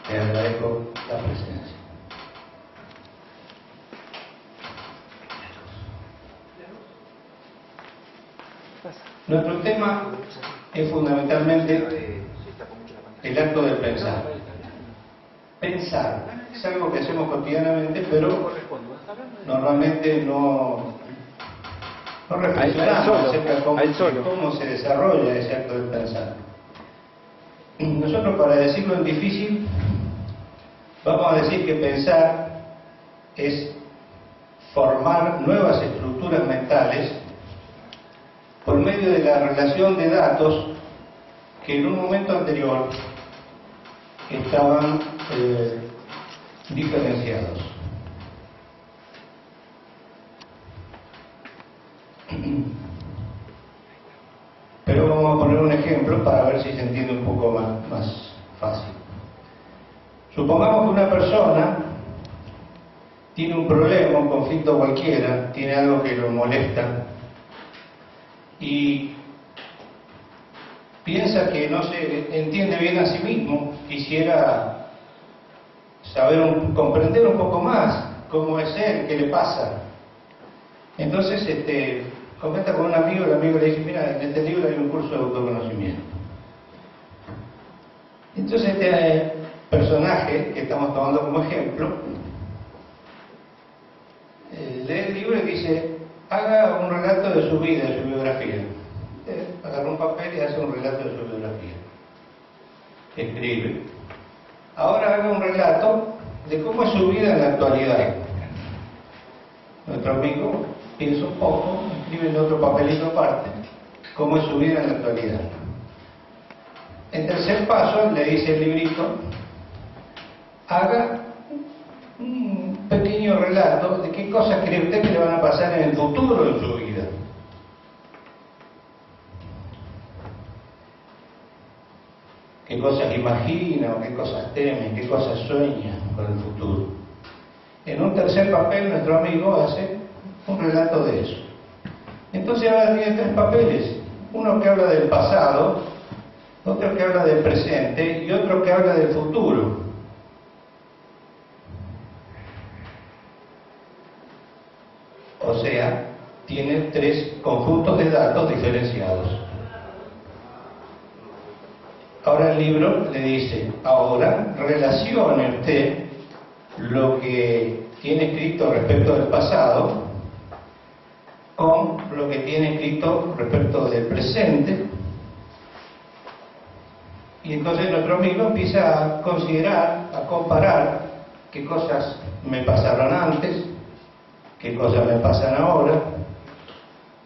Le agradezco la presencia. Nuestro tema es fundamentalmente el acto de pensar. Pensar es algo que hacemos cotidianamente, pero normalmente no reflexionamos acerca de cómo se desarrolla ese acto de pensar. Nosotros, para decirlo en difícil, vamos a decir que pensar es formar nuevas estructuras mentales por medio de la relación de datos que en un momento anterior estaban diferenciados. Pero vamos a poner un ejemplo para ver si se entiende un poco más fácil. Supongamos que una persona tiene un problema, un conflicto cualquiera, tiene algo que lo molesta y piensa que no se entiende bien a sí mismo, quisiera comprender un poco más cómo es él, qué le pasa. Entonces comenta con un amigo, el amigo le dice: mira, en este libro hay un curso de autoconocimiento. Entonces este personaje que estamos tomando como ejemplo lee el libro y dice: haga un relato de su vida, de su biografía. Agarra un papel y hace un relato de su biografía. Escribe. Ahora haga un relato de cómo es su vida en la actualidad. Nuestro amigo piensa un poco, escribe en otro papelito aparte cómo es su vida en la actualidad. En tercer paso le dice el librito: haga un pequeño relato de qué cosas cree usted que le van a pasar en el futuro en su vida. Qué cosas imagina, o qué cosas teme, qué cosas sueña con el futuro. En un tercer papel nuestro amigo hace un relato de eso. Entonces ahora tiene tres papeles: uno que habla del pasado, otro que habla del presente y otro que habla del futuro. O sea, tiene tres conjuntos de datos diferenciados. Ahora el libro le dice: ahora relacione usted lo que tiene escrito respecto del pasado con lo que tiene escrito respecto del presente. Y entonces nuestro amigo empieza a considerar, a comparar qué cosas me pasaron antes, qué cosas me pasan ahora,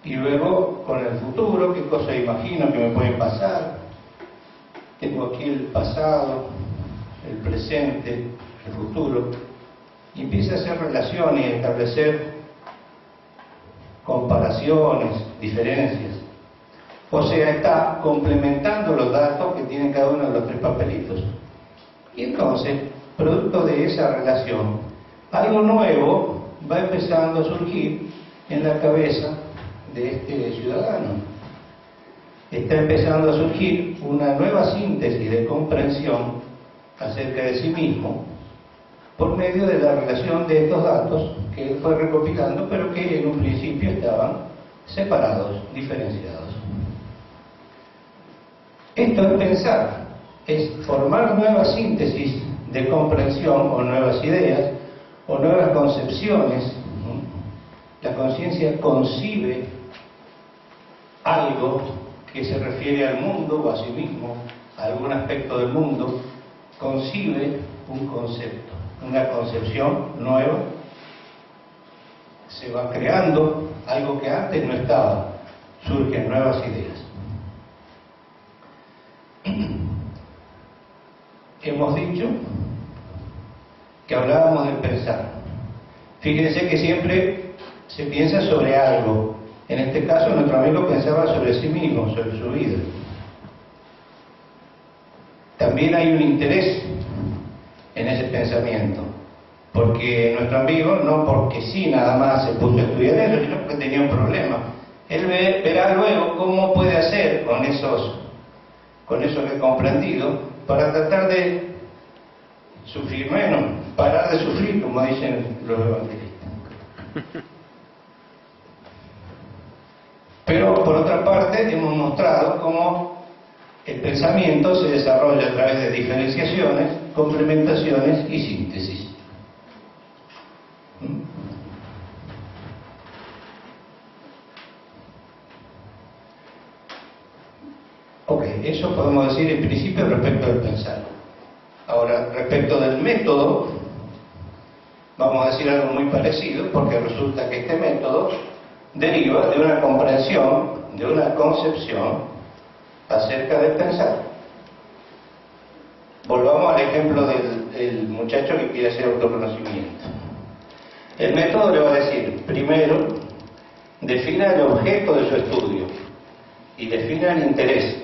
y luego con el futuro, qué cosas imagino que me pueden pasar. Tengo aquí el pasado, el presente, el futuro, y empieza a hacer relaciones y a establecer comparaciones, diferencias. O sea, está complementando los datos que tienen cada uno de los tres papelitos. Y entonces, producto de esa relación, algo nuevo va empezando a surgir en la cabeza de este ciudadano. Está empezando a surgir una nueva síntesis de comprensión acerca de sí mismo por medio de la relación de estos datos que él fue recopilando, pero que en un principio estaban separados, diferenciados. Esto es pensar, es formar nuevas síntesis de comprensión o nuevas ideas o nuevas concepciones. La conciencia concibe algo que se refiere al mundo o a sí mismo, a algún aspecto del mundo, concibe un concepto, una concepción nueva, se va creando algo que antes no estaba, surgen nuevas ideas. Hemos dicho que hablábamos del pensar. Fíjense que siempre se piensa sobre algo. En este caso, nuestro amigo pensaba sobre sí mismo, sobre su vida. También hay un interés en ese pensamiento, porque nuestro amigo, no porque sí nada más se puso a estudiar eso, sino porque tenía un problema. Él verá luego cómo puede hacer con eso que he comprendido, para tratar de sufrir menos, parar de sufrir, como dicen los evangelistas. Pero por otra parte hemos mostrado cómo el pensamiento se desarrolla a través de diferenciaciones, complementaciones y síntesis. Ok, eso podemos decir en principio respecto del pensar. Ahora, respecto del método, vamos a decir algo muy parecido, porque resulta que este método deriva de una comprensión, de una concepción acerca del pensar. Volvamos al ejemplo del muchacho que quiere hacer autoconocimiento. El método le va a decir, primero, defina el objeto de su estudio y defina el interés.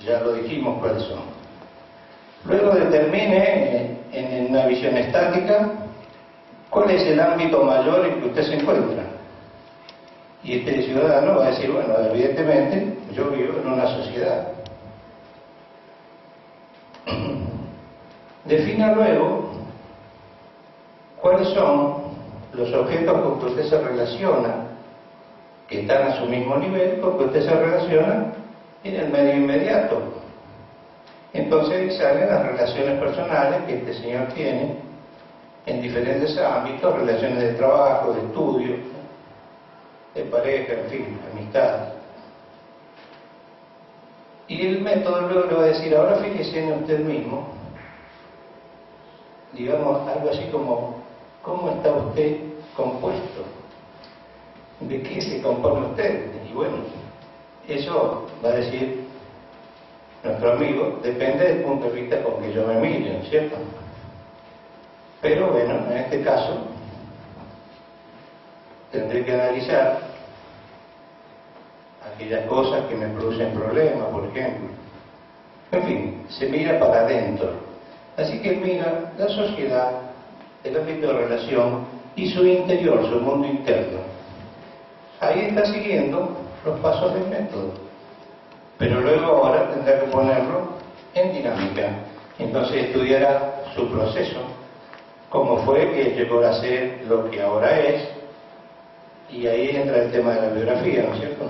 Ya lo dijimos cuáles son. Luego determine en una visión estática cuál es el ámbito mayor en que usted se encuentra. Y este ciudadano va a decir, bueno, evidentemente yo vivo en una sociedad. Defina luego cuáles son los objetos con que usted se relaciona, que están a su mismo nivel, con que usted se relaciona en el medio inmediato. Entonces salen las relaciones personales que este señor tiene en diferentes ámbitos, relaciones de trabajo, de estudio, de pareja, en fin, amistad. Y el método luego le va a decir, ahora fíjese en usted mismo, digamos algo así como, ¿cómo está usted compuesto? ¿De qué se compone usted? Y bueno, eso va a decir nuestro amigo, depende del punto de vista con que yo me mire, ¿no es cierto? Pero bueno, en este caso tendré que analizar aquellas cosas que me producen problemas, por ejemplo. En fin, se mira para adentro. Así que mira la sociedad, el ámbito de relación y su interior, su mundo interno. Ahí está siguiendo los pasos del método. Pero luego ahora tendrá que ponerlo en dinámica. Entonces estudiará su proceso, cómo fue que llegó a ser lo que ahora es, y ahí entra el tema de la biografía, ¿no es cierto?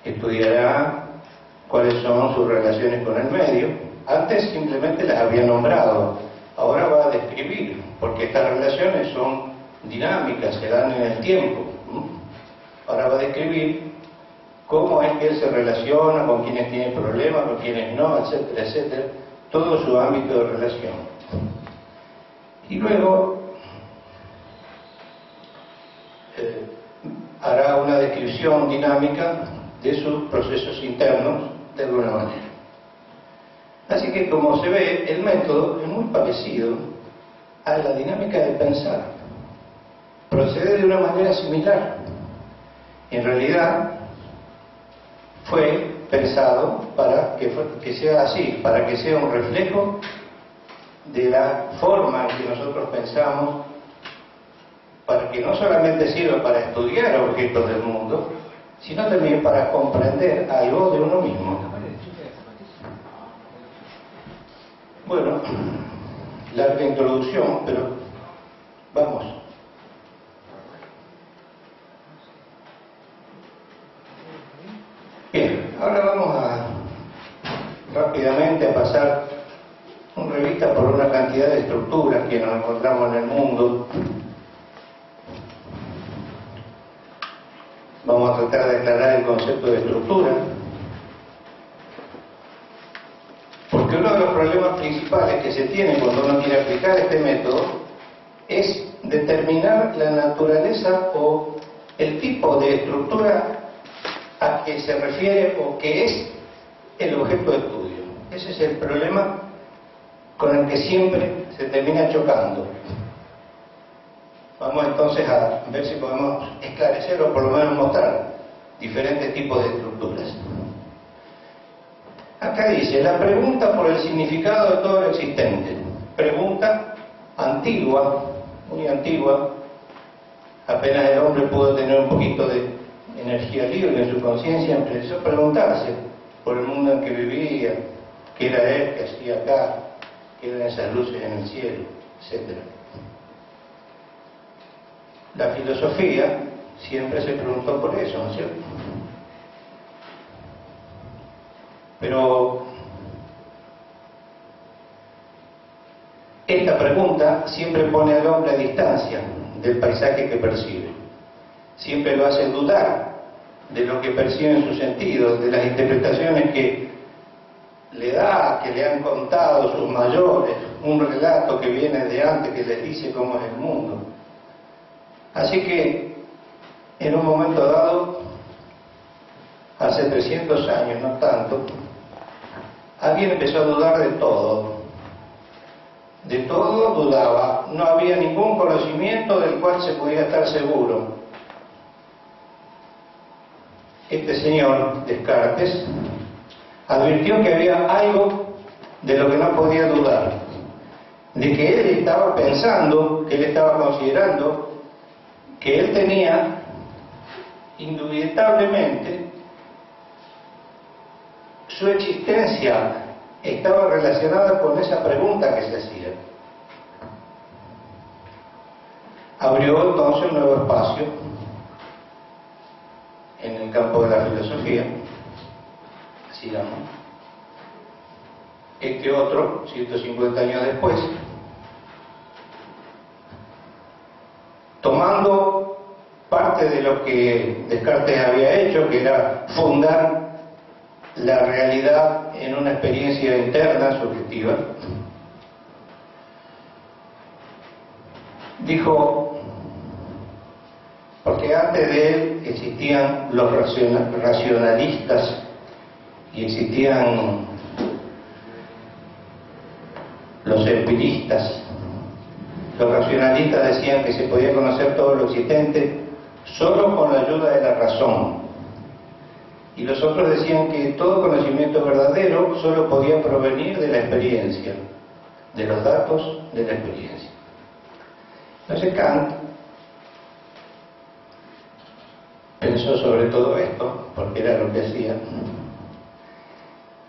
Estudiará cuáles son sus relaciones con el medio. Antes simplemente las había nombrado, ahora va a describir, porque estas relaciones son dinámicas, se dan en el tiempo. Ahora va a describir cómo es que él se relaciona, con quienes tiene problemas, con quienes no, etcétera, etcétera, todo su ámbito de relación. Y luego hará una descripción dinámica de sus procesos internos de alguna manera. Así que, como se ve, el método es muy parecido a la dinámica del pensar. Procede de una manera similar. En realidad, fue pensado para que sea así, para que sea un reflejo de la forma en que nosotros pensamos, para que no solamente sirva para estudiar objetos del mundo, sino también para comprender algo de uno mismo. Bueno, larga introducción, pero vamos. Bien, ahora vamos rápidamente a pasar una revista por una cantidad de estructuras que nos encontramos en el mundo. Vamos a tratar de aclarar el concepto de estructura, porque uno de los problemas principales que se tiene cuando uno quiere aplicar este método es determinar la naturaleza o el tipo de estructura a que se refiere o que es el objeto de estudio. Ese es el problema con el que siempre se termina chocando. Vamos entonces a ver si podemos esclarecer o por lo menos mostrar diferentes tipos de estructuras. Acá dice, la pregunta por el significado de todo lo existente. Pregunta antigua, muy antigua. Apenas el hombre pudo tener un poquito de energía libre en su conciencia, empezó a preguntarse por el mundo en que vivía, qué era él, qué hacía acá, qué eran esas luces en el cielo, etc. La filosofía siempre se preguntó por eso, ¿no es cierto? Pero esta pregunta siempre pone al hombre a distancia del paisaje que percibe. Siempre lo hace dudar de lo que percibe en sus sentidos, de las interpretaciones que le da, que le han contado sus mayores, un relato que viene de antes que les dice cómo es el mundo. Así que, en un momento dado, hace 300 años, no tanto, alguien empezó a dudar de todo. De todo dudaba, no había ningún conocimiento del cual se podía estar seguro. Este señor, Descartes, advirtió que había algo de lo que no podía dudar, de que él estaba pensando, que él estaba considerando, que él tenía indubitablemente su existencia estaba relacionada con esa pregunta que se hacía. Abrió entonces un nuevo espacio en el campo de la filosofía, así llama. Este otro, 150 años después, tomando parte de lo que Descartes había hecho, que era fundar la realidad en una experiencia interna, subjetiva, dijo, porque antes de él existían los racionalistas y existían los empiristas. Los racionalistas decían que se podía conocer todo lo existente solo con la ayuda de la razón. Y los otros decían que todo conocimiento verdadero solo podía provenir de la experiencia, de los datos de la experiencia. Entonces Kant pensó sobre todo esto, porque era lo que hacía,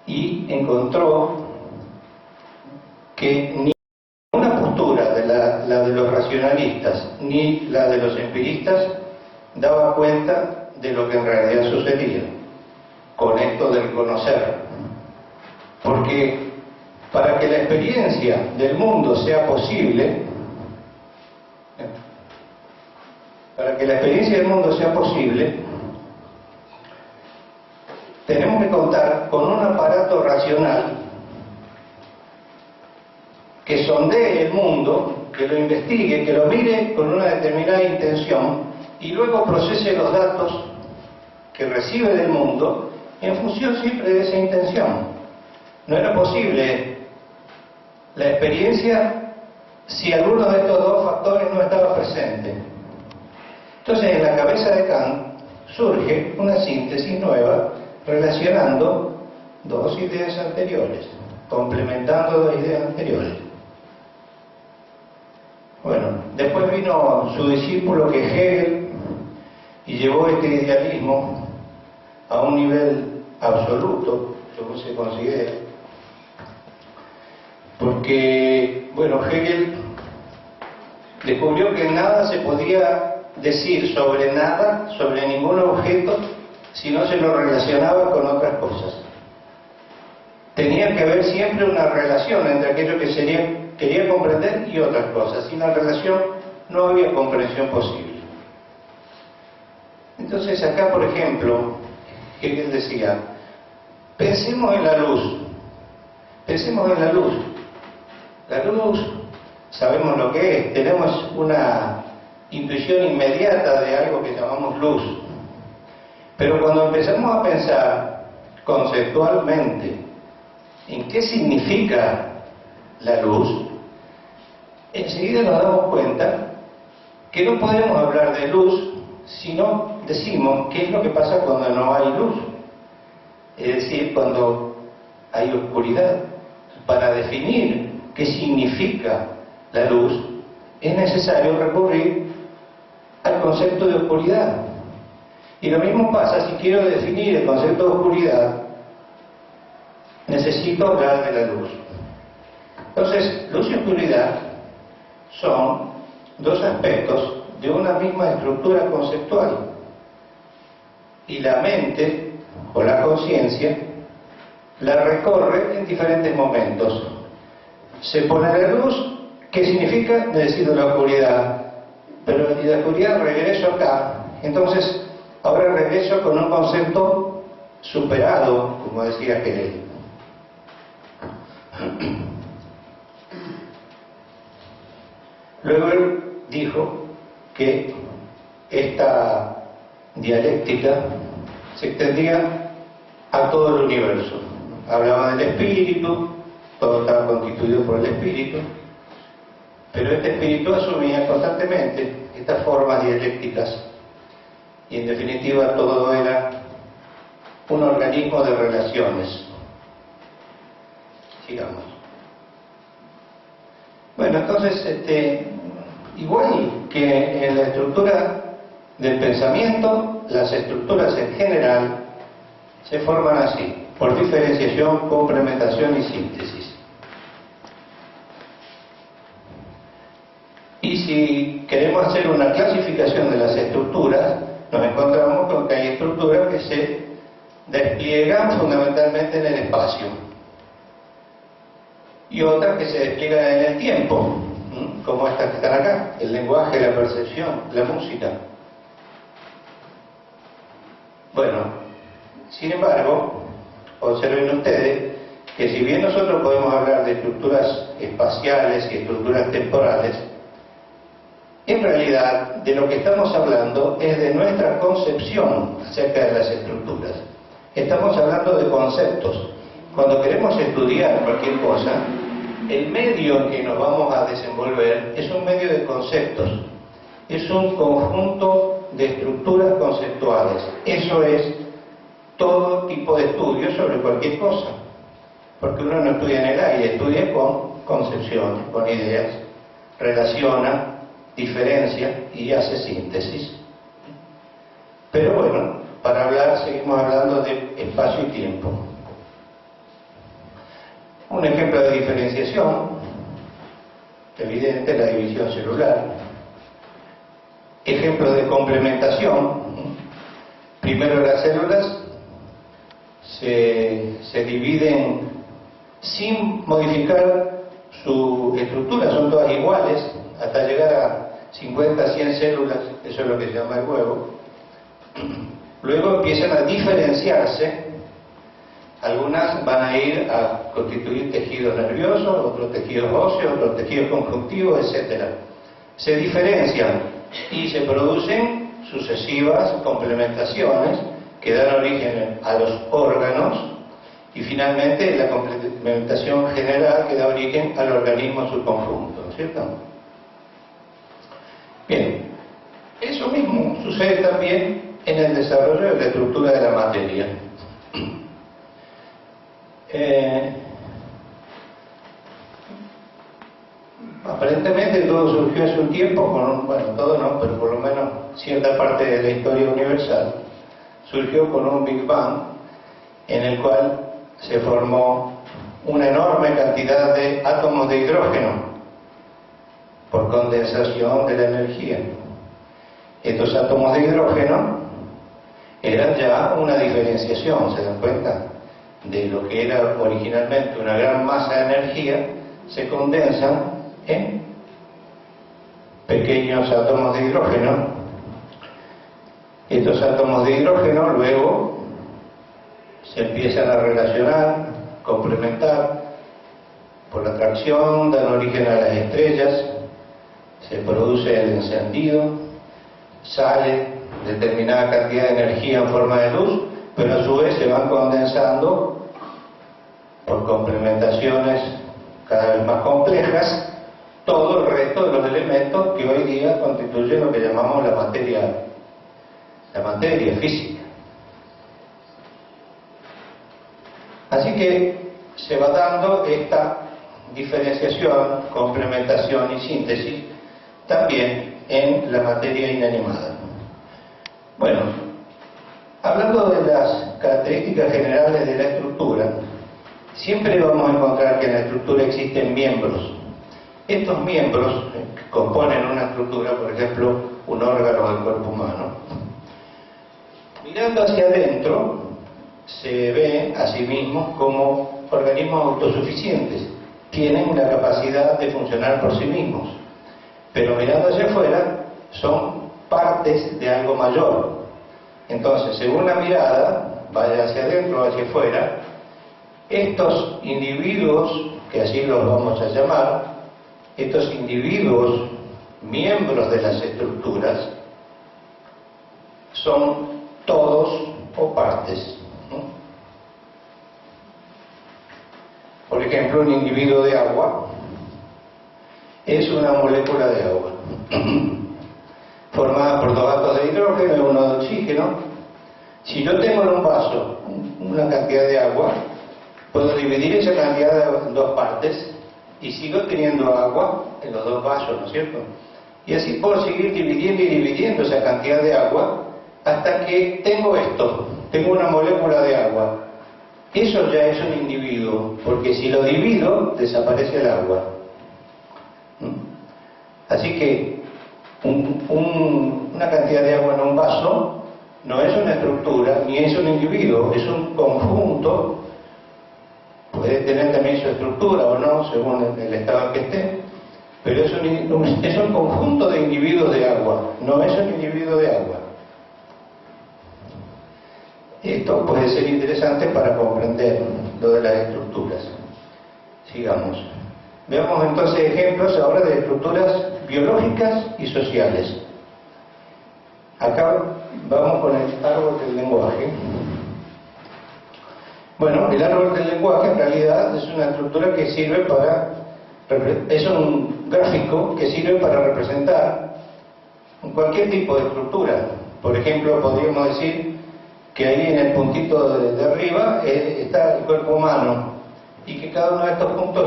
y encontró que ni una postura de la de los racionalistas ni la de los empiristas daba cuenta de lo que en realidad sucedía con esto del conocer. Porque para que la experiencia del mundo sea posible, tenemos que contar con un aparato racional que sondee el mundo, que lo investigue, que lo mire con una determinada intención y luego procese los datos que recibe del mundo en función siempre de esa intención. No era posible la experiencia si alguno de estos dos factores no estaba presente. Entonces, en la cabeza de Kant surge una síntesis nueva relacionando dos ideas anteriores, complementando dos ideas anteriores. Bueno, después vino su discípulo que es Hegel y llevó este idealismo a un nivel absoluto, según se considera, porque, bueno, Hegel descubrió que nada se podía decir sobre nada, sobre ningún objeto, si no se lo relacionaba con otras cosas. Tenía que haber siempre una relación entre aquello que quería comprender y otras cosas. Sin la relación no había comprensión posible. Entonces acá, por ejemplo, Hegel decía, pensemos en la luz. Pensemos en la luz. La luz, sabemos lo que es, tenemos una intuición inmediata de algo que llamamos luz. Pero cuando empezamos a pensar conceptualmente en qué significa la luz, enseguida nos damos cuenta que no podemos hablar de luz si no decimos qué es lo que pasa cuando no hay luz, es decir, cuando hay oscuridad. Para definir qué significa la luz es necesario recurrir al concepto de oscuridad. Y lo mismo pasa si quiero definir el concepto de oscuridad, necesito hablar de la luz. Entonces, luz y oscuridad son dos aspectos de una misma estructura conceptual. Y la mente, o la conciencia, la recorre en diferentes momentos. Se pone la luz, ¿qué significa? Necesito la oscuridad. Pero de la oscuridad regreso acá. Entonces, ahora regreso con un concepto superado, como decía Hegel. Luego él dijo que esta dialéctica se extendía a todo el universo. Hablaba del espíritu, todo estaba constituido por el espíritu, pero este espíritu asumía constantemente estas formas dialécticas y en definitiva todo era un organismo de relaciones. Sigamos. Bueno, entonces, igual que en la estructura del pensamiento, las estructuras en general se forman así, por diferenciación, complementación y síntesis. Y si queremos hacer una clasificación de las estructuras, nos encontramos con que hay estructuras que se despliegan fundamentalmente en el espacio y otras que se despliegan en el tiempo, como estas que están acá, el lenguaje, la percepción, la música. Bueno, sin embargo, observen ustedes que si bien nosotros podemos hablar de estructuras espaciales y estructuras temporales, en realidad de lo que estamos hablando es de nuestra concepción acerca de las estructuras. Estamos hablando de conceptos. Cuando queremos estudiar cualquier cosa, el medio en que nos vamos a desenvolver es un medio de conceptos, es un conjunto de estructuras conceptuales. Eso es todo tipo de estudio sobre cualquier cosa, porque uno no estudia en el aire, estudia con concepciones, con ideas, relaciona, diferencia y hace síntesis. Pero bueno, para hablar seguimos hablando de espacio y tiempo. Un ejemplo de diferenciación, evidente, la división celular. Ejemplo de complementación, primero las células se dividen sin modificar su estructura, son todas iguales, hasta llegar a 50, 100 células, eso es lo que se llama el huevo. Luego empiezan a diferenciarse, algunas van a ir a constituir tejidos nerviosos, otros tejidos óseos, otros tejidos conjuntivos, etc. Se diferencian y se producen sucesivas complementaciones que dan origen a los órganos y finalmente la complementación general que da origen al organismo subconjunto, ¿cierto? Bien, eso mismo sucede también en el desarrollo de la estructura de la materia. Aparentemente todo surgió hace un tiempo, bueno, todo no, pero por lo menos cierta parte de la historia universal surgió con un Big Bang en el cual se formó una enorme cantidad de átomos de hidrógeno por condensación de la energía. Estos átomos de hidrógeno eran ya una diferenciación, ¿se dan cuenta? De lo que era originalmente una gran masa de energía, se condensan en pequeños átomos de hidrógeno. Estos átomos de hidrógeno luego se empiezan a relacionar, complementar, por atracción, dan origen a las estrellas, se produce el encendido, sale determinada cantidad de energía en forma de luz, pero a su vez se van condensando por complementaciones cada vez más complejas todo el resto de los elementos que hoy día constituyen lo que llamamos la materia física. Así que se va dando esta diferenciación, complementación y síntesis también en la materia inanimada. Bueno, hablando de las características generales de la estructura, siempre vamos a encontrar que en la estructura existen miembros. Estos miembros que componen una estructura, por ejemplo, un órgano del cuerpo humano, mirando hacia adentro, se ve a sí mismos como organismos autosuficientes. Tienen la capacidad de funcionar por sí mismos. Pero mirando hacia afuera, son partes de algo mayor. Entonces, según la mirada, vaya hacia adentro o hacia afuera, estos individuos, que así los vamos a llamar, estos individuos, miembros de las estructuras, son todos o partes. Por ejemplo, un individuo de agua es una molécula de agua formada por 2 átomos de hidrógeno y 1 de oxígeno. Si yo tengo en un vaso una cantidad de agua, puedo dividir esa cantidad en 2 partes y sigo teniendo agua en los 2 vasos, ¿no es cierto? Y así puedo seguir dividiendo y dividiendo esa cantidad de agua hasta que tengo esto, tengo una molécula de agua. Eso ya es un individuo, porque si lo divido, desaparece el agua. Así que una cantidad de agua en un vaso no es una estructura, ni es un individuo, es un conjunto. Puede tener también su estructura o no, según el estado en que esté, pero es un conjunto de individuos de agua, no es un individuo de agua. Esto puede ser interesante para comprender lo de las estructuras. Sigamos. Veamos entonces ejemplos ahora de estructuras biológicas y sociales. Acá vamos con el árbol del lenguaje. Bueno, el árbol del lenguaje en realidad es una estructura que sirve es un gráfico que sirve para representar cualquier tipo de estructura. Por ejemplo, podríamos decir que ahí en el puntito de arriba está el cuerpo humano y que cada uno de estos puntos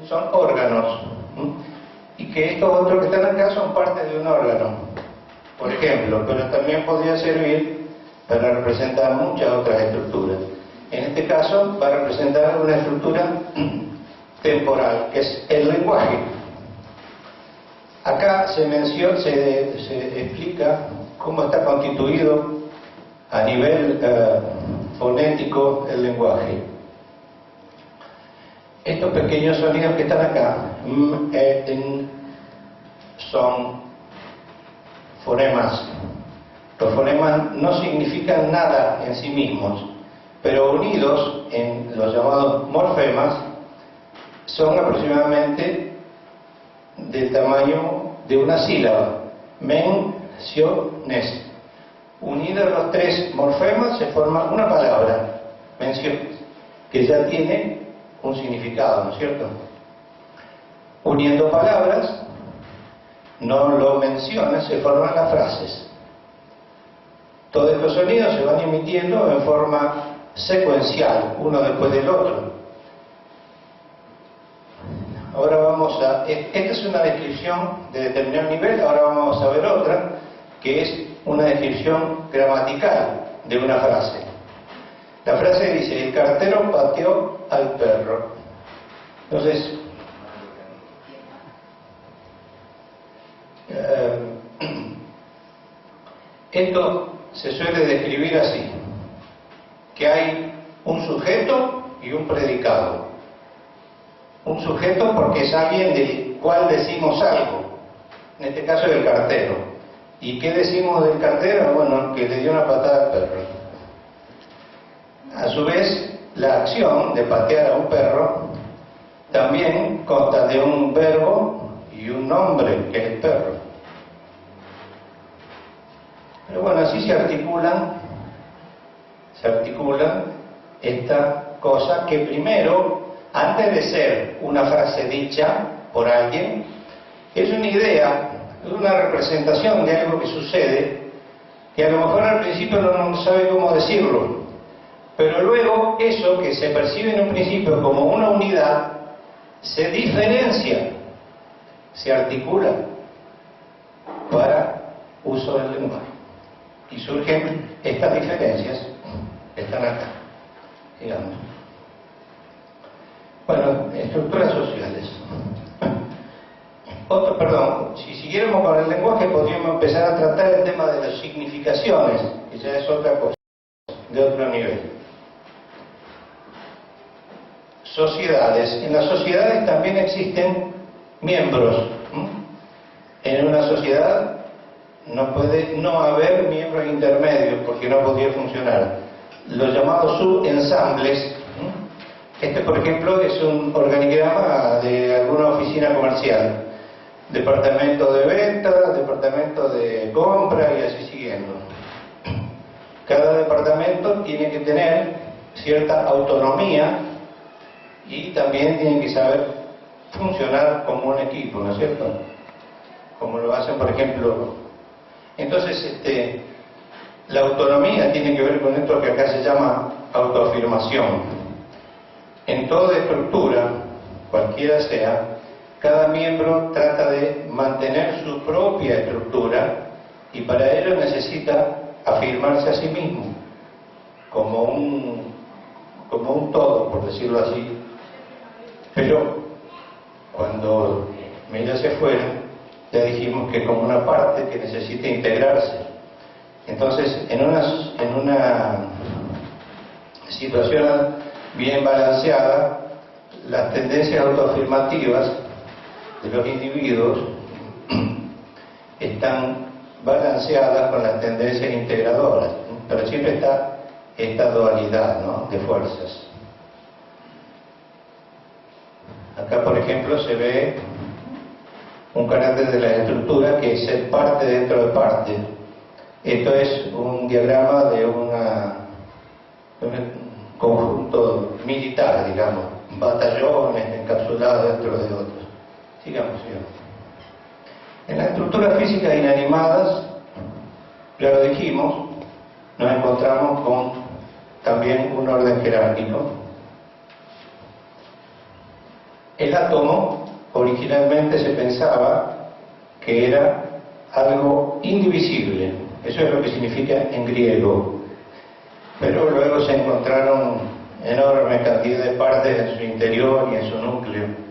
son órganos y que estos otros que están acá son partes de un órgano, por ejemplo, pero también podría servir para representar muchas otras estructuras. En este caso va a representar una estructura temporal, que es el lenguaje. Acá se explica cómo está constituido a nivel fonético el lenguaje. Estos pequeños sonidos que están acá son fonemas. Los fonemas no significan nada en sí mismos, pero unidos en los llamados morfemas son aproximadamente del tamaño de una sílaba. Menciones. Unidos los 3 morfemas se forma una palabra, menciones, que ya tiene un significado, ¿no es cierto? Uniendo palabras, no lo menciones, se forman las frases. Todos estos sonidos se van emitiendo en forma secuencial, uno después del otro. Ahora esta es una descripción de determinado nivel, ahora vamos a ver otra, que es una descripción gramatical de una frase. La frase dice: el cartero pateó al perro. Entonces, esto se suele describir así, que hay un sujeto y un predicado. Un sujeto porque es alguien del cual decimos algo, en este caso el cartero. ¿Y qué decimos del cartero? Bueno, que le dio una patada al perro. A su vez, la acción de patear a un perro también consta de un verbo y un nombre, que es el perro. Pero bueno, así se articulan esta cosa que primero, antes de ser una frase dicha por alguien, es una idea, es una representación de algo que sucede, que a lo mejor al principio no sabe cómo decirlo, pero luego eso que se percibe en un principio como una unidad, se diferencia, se articula para uso del lenguaje. Y surgen estas diferencias, están acá, digamos. Bueno, estructuras sociales. Si siguiéramos con el lenguaje, podríamos empezar a tratar el tema de las significaciones, que ya es otra cosa, de otro nivel. Sociedades. En las sociedades también existen miembros. En una sociedad no puede no haber miembros intermedios porque no podría funcionar. Los llamados subensambles. Este, por ejemplo, es un organigrama de alguna oficina comercial. Departamento de venta, departamento de compra y así siguiendo. Cada departamento tiene que tener cierta autonomía y también tienen que saber funcionar como un equipo, ¿no es cierto? Como lo hacen, por ejemplo. Entonces, la autonomía tiene que ver con esto que acá se llama autoafirmación. En toda estructura, cualquiera sea, cada miembro trata de mantener su propia estructura y para ello necesita afirmarse a sí mismo como un todo, por decirlo así. Pero cuando mira hacia afuera, ya dijimos que como una parte que necesita integrarse. Entonces, en una situación bien balanceada, las tendencias autoafirmativas de los individuos están balanceadas con las tendencias integradoras, pero siempre está esta dualidad, ¿no?, de fuerzas. Acá, por ejemplo, se ve un carácter de la estructura que es ser parte dentro de parte. Esto es un diagrama de un conjunto militar, digamos, batallones encapsulados dentro de otros. Sigamos. En las estructuras físicas inanimadas, ya lo dijimos, nos encontramos con también un orden jerárquico. El átomo originalmente se pensaba que era algo indivisible, eso es lo que significa en griego, pero luego se encontraron enorme cantidad de partes en su interior y en su núcleo.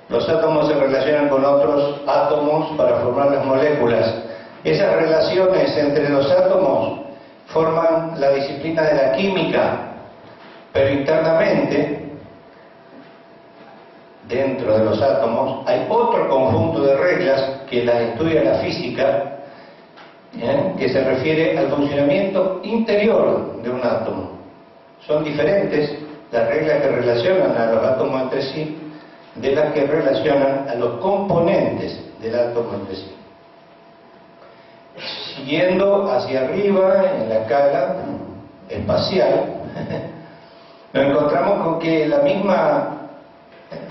Los átomos se relacionan con otros átomos para formar las moléculas. Esas relaciones entre los átomos forman la disciplina de la química, pero internamente, dentro de los átomos, hay otro conjunto de reglas que las estudia la física, que se refiere al funcionamiento interior de un átomo. Son diferentes las reglas que relacionan a los átomos entre sí de las que relacionan a los componentes del átomo entre sí. Siguiendo hacia arriba en la escala espacial, nos encontramos con que la misma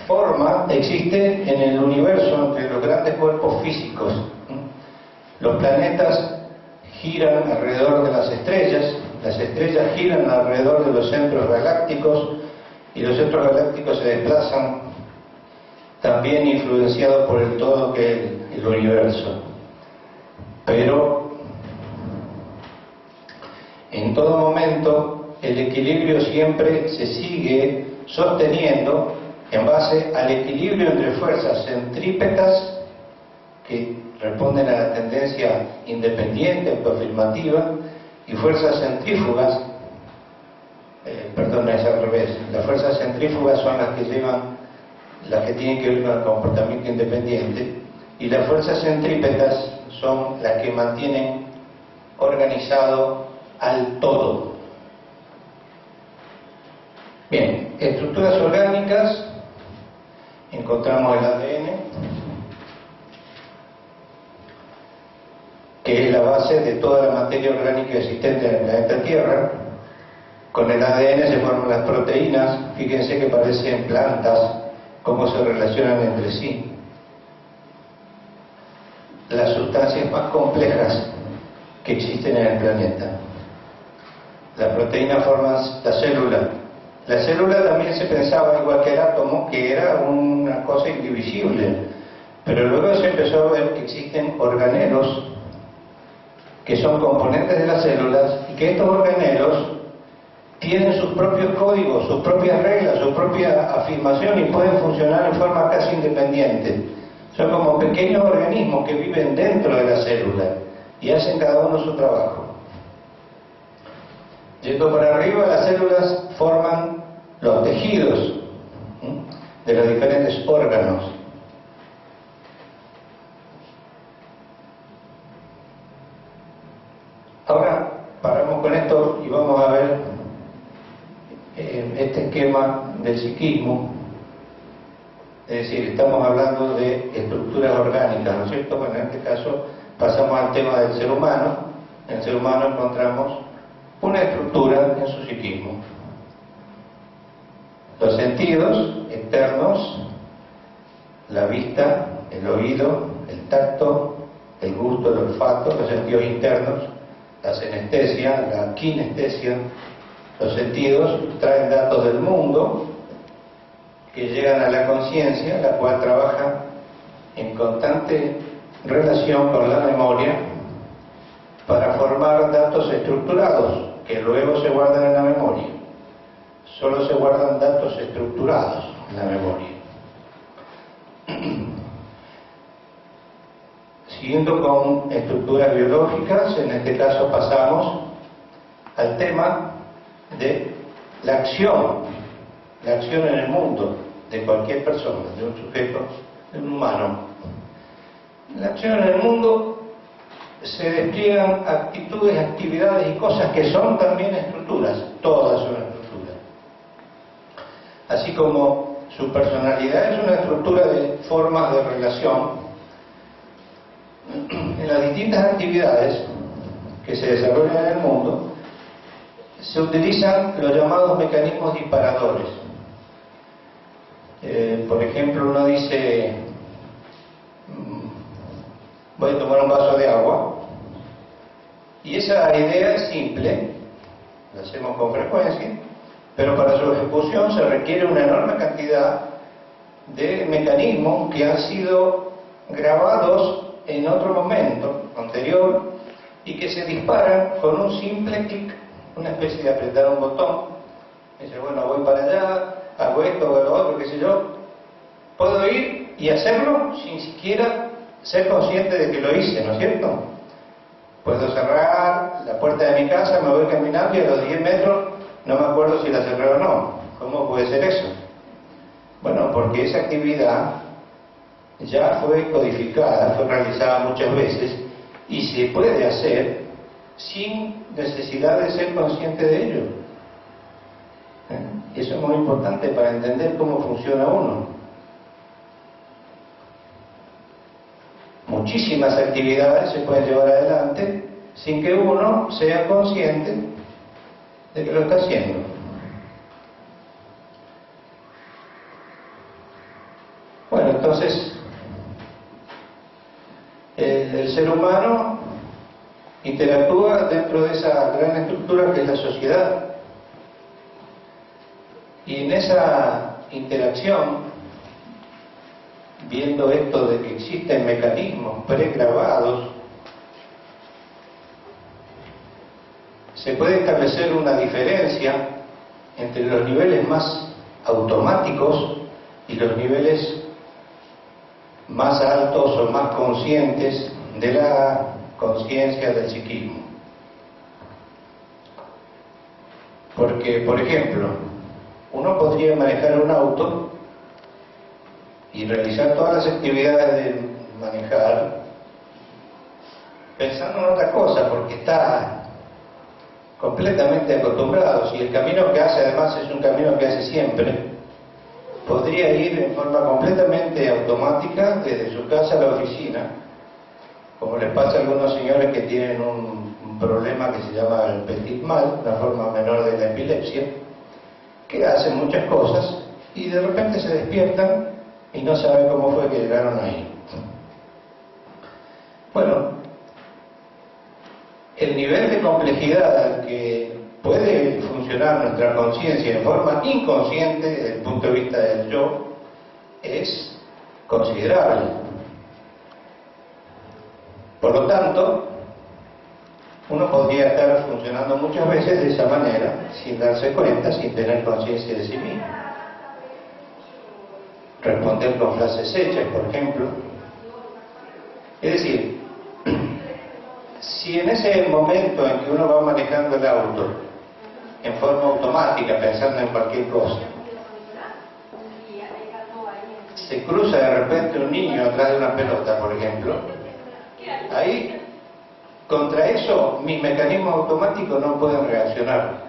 forma existe en el universo entre los grandes cuerpos físicos. Los planetas giran alrededor de las estrellas giran alrededor de los centros galácticos y los centros galácticos se desplazan también influenciados por el todo que es el universo. Pero en todo momento el equilibrio siempre se sigue sosteniendo en base al equilibrio entre fuerzas centrípetas que responden a la tendencia independiente, autoafirmativa, y fuerzas centrífugas, es al revés. Las fuerzas centrífugas son las que tienen que ver con el comportamiento independiente, y las fuerzas centrípetas son las que mantienen organizado al todo. Bien, estructuras orgánicas, encontramos el ADN, que es la base de toda la materia orgánica existente en el planeta Tierra. Con el ADN se forman las proteínas, fíjense que parecen plantas, cómo se relacionan entre sí. Las sustancias más complejas que existen en el planeta. Las proteínas forman la célula. La célula también se pensaba, igual que el átomo, que era una cosa indivisible, pero luego se empezó a ver que existen organelos que son componentes de las células y que estos organelos tienen sus propios códigos, sus propias reglas, su propia afirmación y pueden funcionar en forma casi independiente. Son como pequeños organismos que viven dentro de la célula y hacen cada uno su trabajo. Yendo para arriba, las células forman los tejidos de los diferentes órganos. Ahora paramos con esto y vamos a ver este esquema del psiquismo. Es decir, estamos hablando de estructuras orgánicas, ¿no es cierto? Bueno, en este caso pasamos al tema del ser humano. En el ser humano encontramos una estructura en su psiquismo. Los sentidos externos, la vista, el oído, el tacto, el gusto, el olfato, los sentidos internos, la senestesia, la kinestesia. Los sentidos traen datos del mundo que llegan a la conciencia, la cual trabaja en constante relación con la memoria para formar datos estructurados que luego se guardan en la memoria. Solo se guardan datos estructurados en la memoria. Siguiendo con estructuras biológicas, en este caso pasamos al tema de la acción en el mundo de cualquier persona, de un sujeto, de un humano. En la acción en el mundo se despliegan actitudes, actividades y cosas que son también estructuras, todas son estructuras. Así como su personalidad es una estructura de formas de relación, en las distintas actividades que se desarrollan en el mundo se utilizan los llamados mecanismos disparadores. Por ejemplo, uno dice, voy a tomar un vaso de agua, y esa idea es simple, la hacemos con frecuencia, pero para su ejecución se requiere una enorme cantidad de mecanismos que han sido grabados en otro momento anterior y que se disparan con un simple clic, una especie de apretar un botón. Dice, bueno, voy para allá, hago esto, hago lo otro, qué sé yo. Puedo ir y hacerlo sin siquiera ser consciente de que lo hice, ¿no es cierto? Puedo cerrar la puerta de mi casa, me voy caminando y a los 10 metros no me acuerdo si la cerré o no. ¿Cómo puede ser eso? Bueno, porque esa actividad ya fue codificada, fue realizada muchas veces y se puede hacer sin necesidad de ser consciente de ello. Eso es muy importante para entender cómo funciona uno. Muchísimas actividades se pueden llevar adelante sin que uno sea consciente de que lo está haciendo. Bueno, entonces el ser humano interactúa dentro de esa gran estructura que es la sociedad. Y en esa interacción, viendo esto de que existen mecanismos pregrabados, se puede establecer una diferencia entre los niveles más automáticos y los niveles más altos o más conscientes de la conciencia del psiquismo. Porque, por ejemplo, uno podría manejar un auto y realizar todas las actividades de manejar pensando en otra cosa, porque está completamente acostumbrado. Si el camino que hace además es un camino que hace siempre, podría ir en forma completamente automática desde su casa a la oficina, como les pasa a algunos señores que tienen un problema que se llama el petit mal, una forma menor de la epilepsia, que hacen muchas cosas y de repente se despiertan y no saben cómo fue que llegaron ahí. Bueno, el nivel de complejidad al que puede funcionar nuestra conciencia en forma inconsciente desde el punto de vista del yo es considerable. Por lo tanto, uno podría estar funcionando muchas veces de esa manera, sin darse cuenta, sin tener conciencia de sí mismo. Responder con frases hechas, por ejemplo. Es decir, si en ese momento en que uno va manejando el auto, en forma automática, pensando en cualquier cosa, se cruza de repente un niño atrás de una pelota, por ejemplo, ahí, contra eso, mis mecanismos automáticos no pueden reaccionar,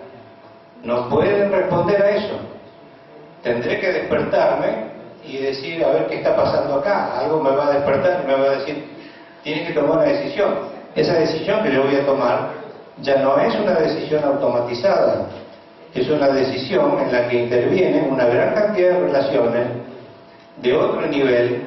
no pueden responder a eso. Tendré que despertarme y decir, a ver qué está pasando acá. Algo me va a despertar y me va a decir, tienes que tomar una decisión. Esa decisión que yo voy a tomar ya no es una decisión automatizada, es una decisión en la que intervienen una gran cantidad de relaciones de otro nivel,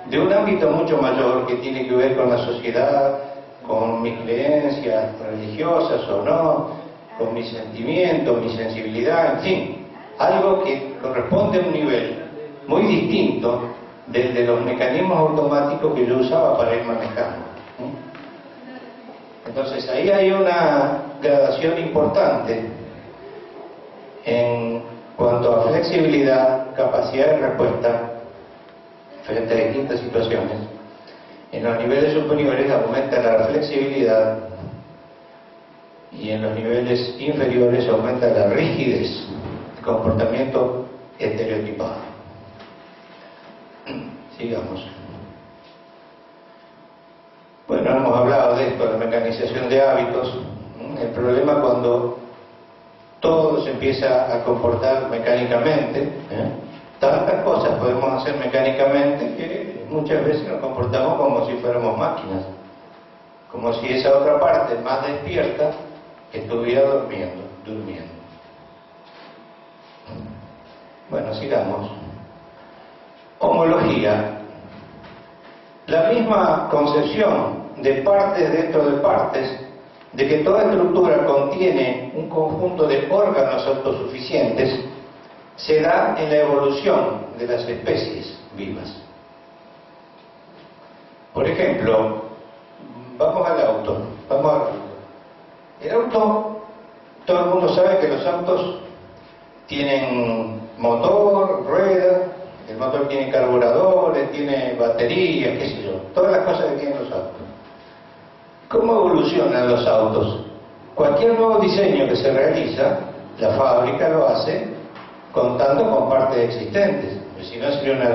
de un ámbito mucho mayor que tiene que ver con la sociedad, con mis creencias religiosas o no, con mis sentimientos, mi sensibilidad, en fin, algo que corresponde a un nivel muy distinto del de los mecanismos automáticos que yo usaba para ir manejando. Entonces ahí hay una gradación importante en cuanto a flexibilidad, capacidad de respuesta frente a distintas situaciones. En los niveles superiores aumenta la flexibilidad y en los niveles inferiores aumenta la rigidez, el comportamiento estereotipado. Sigamos. Bueno, hemos hablado de esto, la mecanización de hábitos. El problema cuando todo se empieza a comportar mecánicamente, tantas cosas podemos hacer mecánicamente que muchas veces nos comportamos como si fuéramos máquinas, como si esa otra parte más despierta estuviera durmiendo. Bueno, sigamos. Homología. La misma concepción de partes dentro de partes, de que toda estructura contiene un conjunto de órganos autosuficientes, se da en la evolución de las especies vivas. Por ejemplo, vamos al auto. El auto, todo el mundo sabe que los autos tienen motor, rueda, el motor tiene carburadores, tiene baterías, qué sé yo, todas las cosas que tienen los autos. ¿Cómo evolucionan los autos? Cualquier nuevo diseño que se realiza, la fábrica lo hace contando con partes existentes, porque si no sería una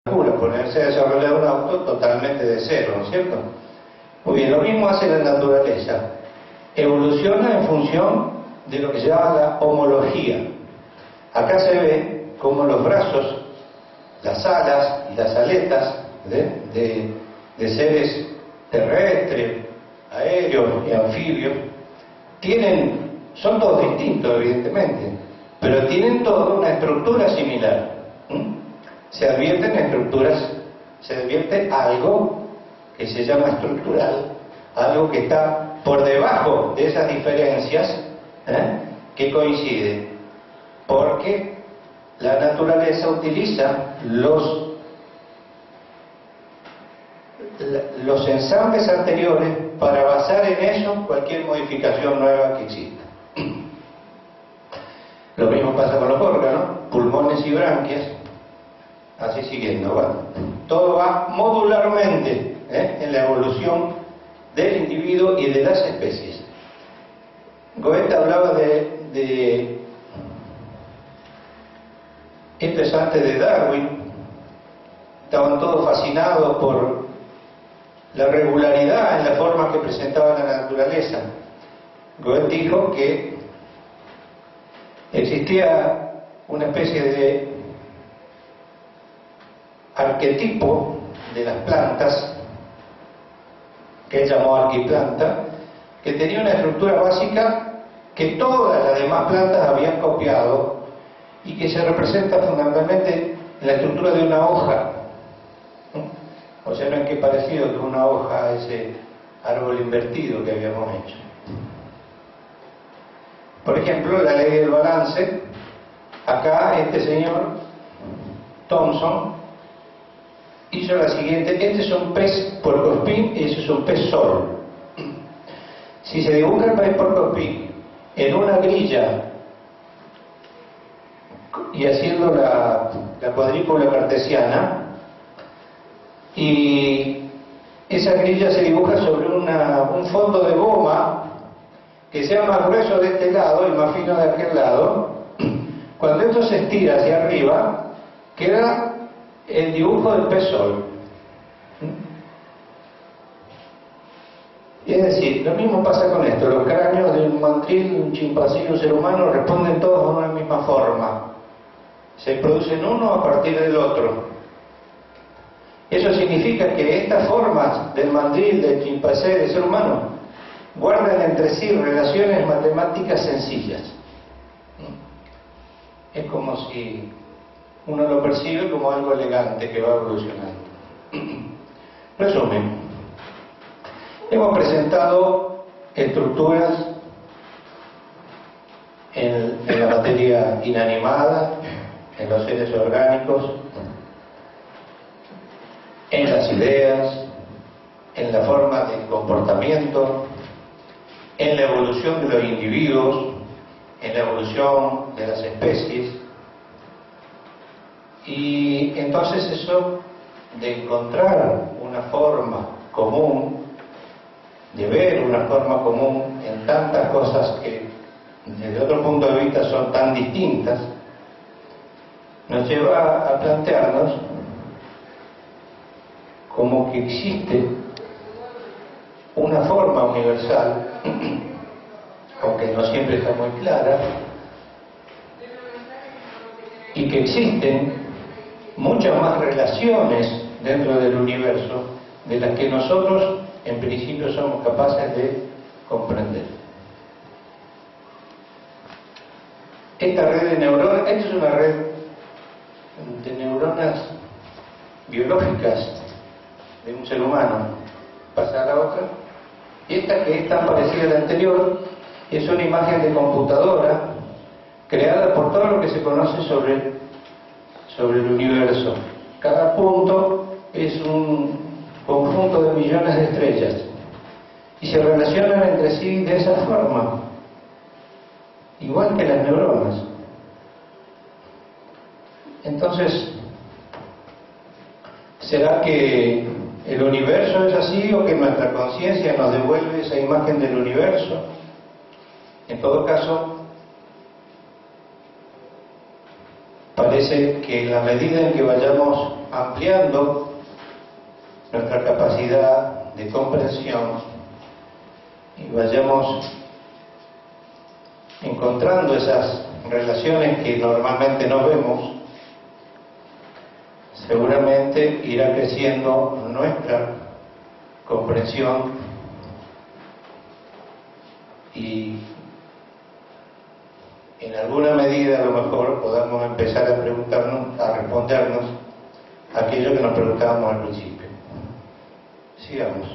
locura ponerse a desarrollar un auto totalmente de cero, ¿no es cierto? Muy bien, lo mismo hace la naturaleza, evoluciona en función de lo que se llama la homología. Acá se ve cómo los brazos, las alas y las aletas de seres terrestres, aéreos y anfibios son todos distintos evidentemente, pero tienen toda una estructura similar. Se advierte algo que se llama estructural, algo que está por debajo de esas diferencias que coinciden, porque la naturaleza utiliza los ensambles anteriores para basar en eso cualquier modificación nueva que exista. Lo mismo pasa con los órganos, pulmones y branquias, así siguiendo. Bueno, todo va modularmente en la evolución del individuo y de las especies. Goethe hablaba de esto es antes de Darwin. Estaban todos fascinados por la regularidad en la forma que presentaba la naturaleza. Goethe dijo que existía una especie de arquetipo de las plantas, que él llamó arquiplanta, que tenía una estructura básica que todas las demás plantas habían copiado y que se representa fundamentalmente en la estructura de una hoja. O sea, no es que parecido que una hoja a ese árbol invertido que habíamos hecho. Por ejemplo, la ley del balance. Acá este señor Thomson hizo la siguiente. Este es un pez puercoespín y ese es un pez sol. Si se dibuja el país por Copí en una grilla y haciendo la cuadrícula cartesiana, y esa grilla se dibuja sobre un fondo de goma que sea más grueso de este lado y más fino de aquel lado, cuando esto se estira hacia arriba, queda el dibujo del pez sol. Y es decir, lo mismo pasa con esto. Los cráneos de un mandril, un chimpancé y un ser humano responden todos a una misma forma. Se producen uno a partir del otro. Eso significa que estas formas del mandril, del chimpancé, del ser humano, guardan entre sí relaciones matemáticas sencillas. Es como si uno lo percibe como algo elegante que va evolucionando. Resumen. Hemos presentado estructuras en la materia inanimada, en los seres orgánicos, en las ideas, en la forma del comportamiento, en la evolución de los individuos, en la evolución de las especies. Y entonces eso de encontrar una forma común, de ver una forma común en tantas cosas que desde otro punto de vista son tan distintas, nos lleva a plantearnos como que existe una forma universal, aunque no siempre está muy clara, y que existen muchas más relaciones dentro del universo de las que nosotros en principio somos capaces de comprender. Esta red de neuronas, esta es una red de neuronas biológicas de un ser humano, pasa a la otra, y esta, que es tan parecida a la anterior, es una imagen de computadora creada por todo lo que se conoce sobre el universo. Cada punto es un conjunto de millones de estrellas y se relacionan entre sí de esa forma, igual que las neuronas. Entonces, ¿será que el universo es así o que nuestra conciencia nos devuelve esa imagen del universo? En todo caso, parece que en la medida en que vayamos ampliando nuestra capacidad de comprensión y vayamos encontrando esas relaciones que normalmente no vemos, seguramente irá creciendo nuestra comprensión y en alguna medida a lo mejor podamos empezar a preguntarnos, a respondernos aquello que nos preguntábamos al principio. Sigamos.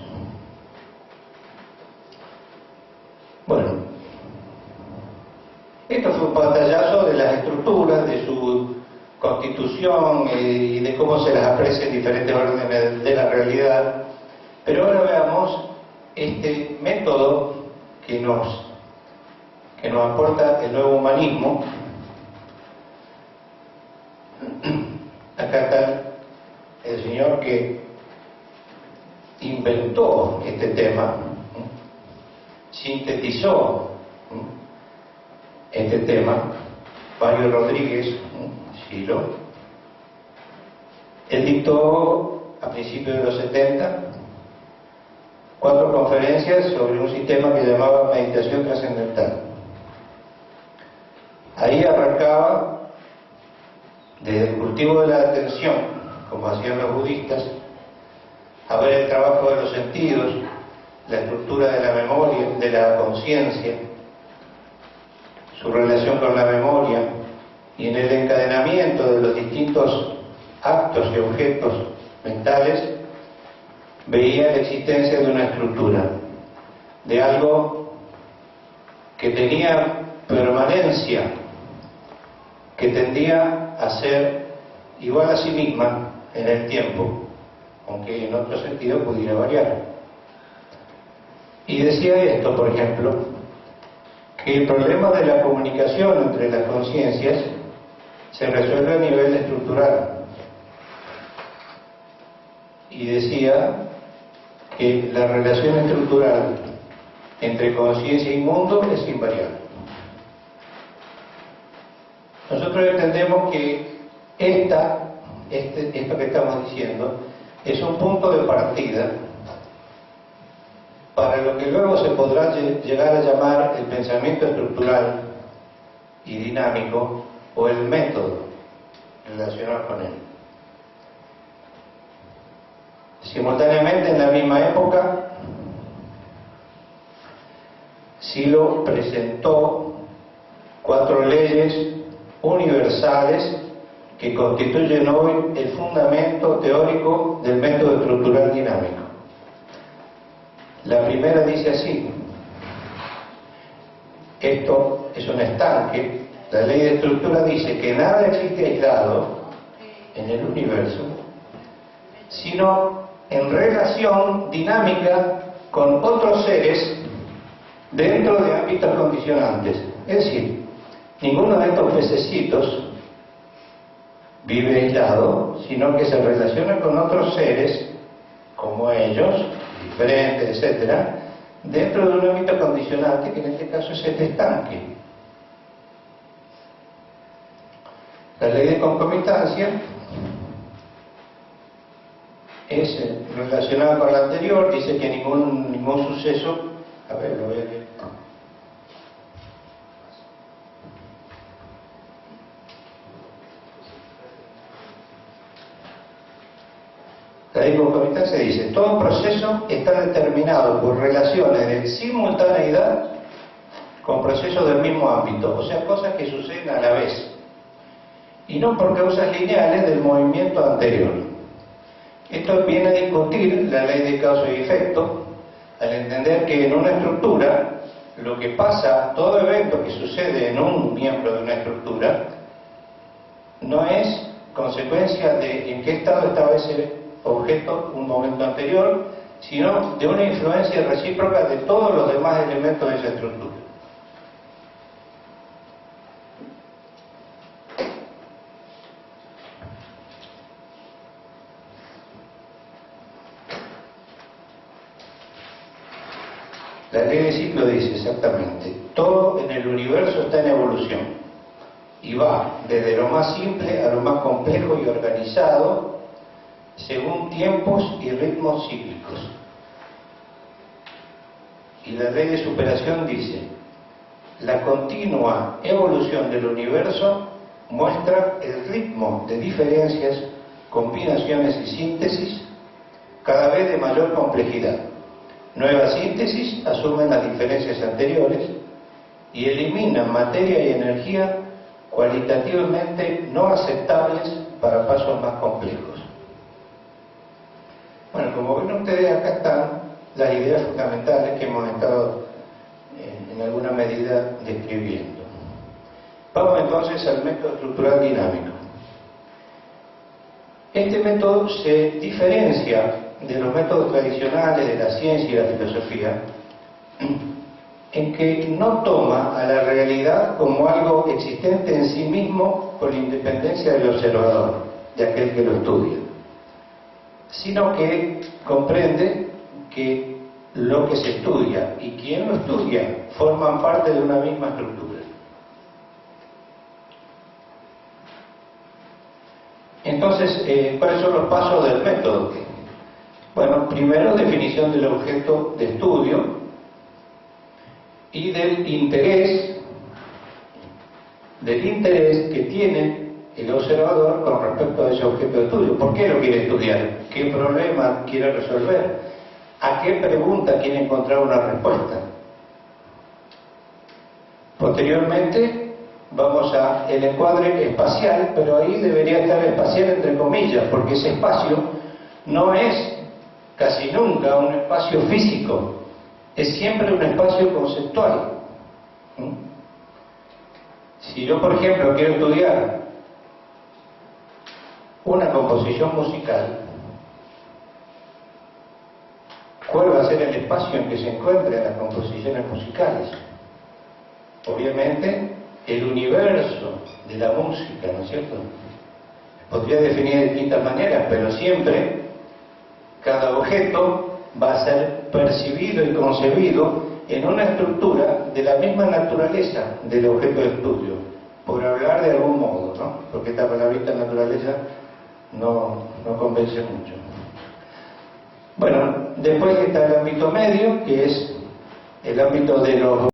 Bueno, esto fue un pantallazo de las estructuras, de su constitución y de cómo se las aprecia en diferentes órdenes de la realidad. Pero ahora veamos este método que nos aporta el nuevo humanismo. Acá está el señor que inventó este tema, sintetizó este tema, Mario Rodríguez Silo. Él dictó a principios de los 70 4 conferencias sobre un sistema que llamaba meditación trascendental. Ahí arrancaba desde el cultivo de la atención, como hacían los budistas, a ver el trabajo de los sentidos, la estructura de la memoria, de la conciencia, su relación con la memoria, y en el encadenamiento de los distintos actos y objetos mentales, veía la existencia de una estructura, de algo que tenía permanencia, que tendía a ser igual a sí misma en el tiempo, aunque en otro sentido pudiera variar. Y decía esto, por ejemplo, que el problema de la comunicación entre las conciencias se resuelve a nivel estructural. Y decía que la relación estructural entre conciencia y mundo es invariable. Nosotros entendemos que esto que estamos diciendo es un punto de partida para lo que luego se podrá llegar a llamar el pensamiento estructural y dinámico o el método relacionado con él. Simultáneamente, en la misma época, Silo presentó 4 leyes universales que constituyen hoy el fundamento teórico del método estructural dinámico. La primera dice así: esto es un estanque. La ley de estructura dice que nada existe aislado en el universo, sino en relación dinámica con otros seres dentro de ámbitos condicionantes. Es decir, ninguno de estos pececitos vive aislado, sino que se relaciona con otros seres como ellos, diferentes, etcétera, dentro de un ámbito condicionante, que en este caso es este estanque. La ley de concomitancia es relacionada con la anterior, dice que ningún suceso, a ver, lo voy a leer. La ley de concomitancia dice: todo proceso está determinado por relaciones de simultaneidad con procesos del mismo ámbito, o sea, cosas que suceden a la vez, y no por causas lineales del movimiento anterior. Esto viene a discutir la ley de causa y efecto, al entender que en una estructura, lo que pasa, todo evento que sucede en un miembro de una estructura, no es consecuencia de en qué estado estaba ese objeto un momento anterior, sino de una influencia recíproca de todos los demás elementos de esa estructura. La ley de ciclo dice exactamente: todo en el universo está en evolución y va desde lo más simple a lo más complejo y organizado según tiempos y ritmos cíclicos. Y la ley de superación dice: la continua evolución del universo muestra el ritmo de diferencias, combinaciones y síntesis cada vez de mayor complejidad. Nuevas síntesis asumen las diferencias anteriores y eliminan materia y energía cualitativamente no aceptables para pasos más complejos. Bueno, como ven ustedes, acá están las ideas fundamentales que hemos estado en alguna medida describiendo. Vamos entonces al método estructural dinámico. Este método se diferencia de los métodos tradicionales de la ciencia y la filosofía en que no toma a la realidad como algo existente en sí mismo con independencia del observador, de aquel que lo estudia, sino que comprende que lo que se estudia y quien lo estudia forman parte de una misma estructura. Entonces, ¿cuáles son los pasos del método? Bueno, primero, definición del objeto de estudio y del interés que tiene el observador con respecto a ese objeto de estudio. ¿Por qué lo quiere estudiar? ¿Qué problema quiere resolver? ¿A qué pregunta quiere encontrar una respuesta? Posteriormente vamos a el encuadre espacial, pero ahí debería estar espacial entre comillas, porque ese espacio no es casi nunca un espacio físico, es siempre un espacio conceptual. Si yo, por ejemplo, quiero estudiar una composición musical, ¿Cuál va a ser el espacio en que se encuentren las composiciones musicales? Obviamente, el universo de la música, ¿no es cierto? Podría definir de distintas maneras, pero siempre cada objeto va a ser percibido y concebido en una estructura de la misma naturaleza del objeto de estudio, por hablar de algún modo, ¿no? Porque esta palabrita naturaleza no convence mucho. Bueno, después está el ámbito medio, que es el ámbito de los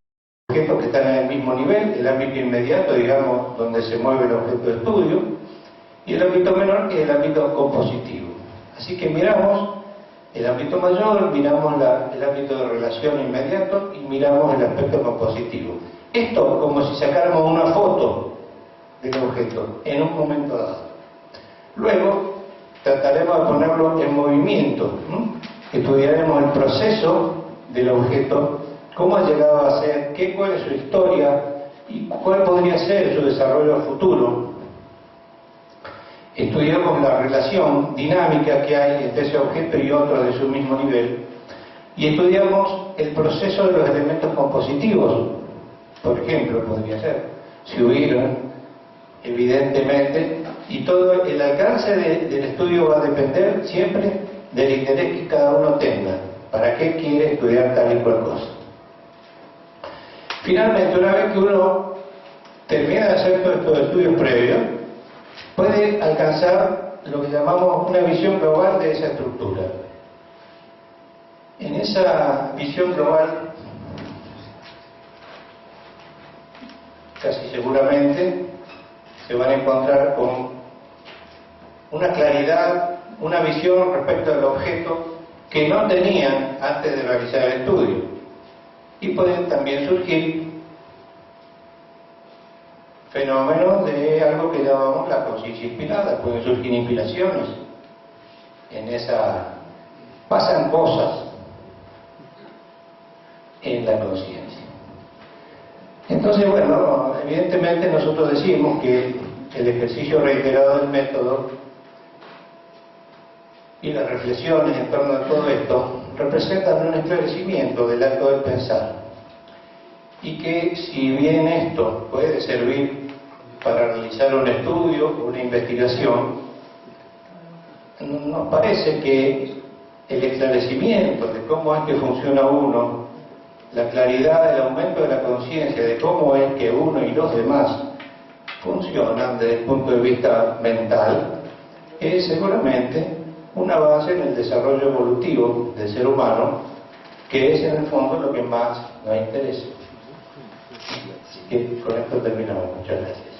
objetos que están en el mismo nivel, el ámbito inmediato, digamos, donde se mueve el objeto de estudio, y el ámbito menor, que es el ámbito compositivo. Así que miramos el ámbito mayor, miramos el ámbito de relación inmediato y miramos el aspecto compositivo. Esto como si sacáramos una foto del objeto en un momento dado. Luego trataremos de ponerlo en movimiento, ¿no? Estudiaremos el proceso del objeto, cómo ha llegado a ser, cuál es su historia y cuál podría ser su desarrollo futuro. Estudiamos la relación dinámica que hay entre ese objeto y otro de su mismo nivel, y estudiamos el proceso de los elementos compositivos. Por ejemplo, podría ser, si hubieran, evidentemente, y todo el alcance del estudio va a depender siempre del interés que cada uno tenga. ¿Para qué quiere estudiar tal y cual cosa? Finalmente, una vez que uno termina de hacer todos estos estudios previos, puede alcanzar lo que llamamos una visión global de esa estructura. En esa visión global, casi seguramente, se van a encontrar con una claridad, una visión respecto al objeto que no tenían antes de realizar el estudio. Y pueden también surgir fenómenos de algo que llamamos la conciencia inspirada. Pueden surgir inspiraciones. Pasan cosas en la conciencia. Entonces, bueno, evidentemente nosotros decimos que el ejercicio reiterado del método y las reflexiones en torno a todo esto representan un esclarecimiento del acto del pensar, y que si bien esto puede servir para realizar un estudio o una investigación, nos parece que el esclarecimiento de cómo es que funciona uno, la claridad, el aumento de la conciencia de cómo es que uno y los demás funcionan desde el punto de vista mental, es seguramente una base en el desarrollo evolutivo del ser humano, que es en el fondo lo que más nos interesa. Así que con esto terminamos. Muchas gracias.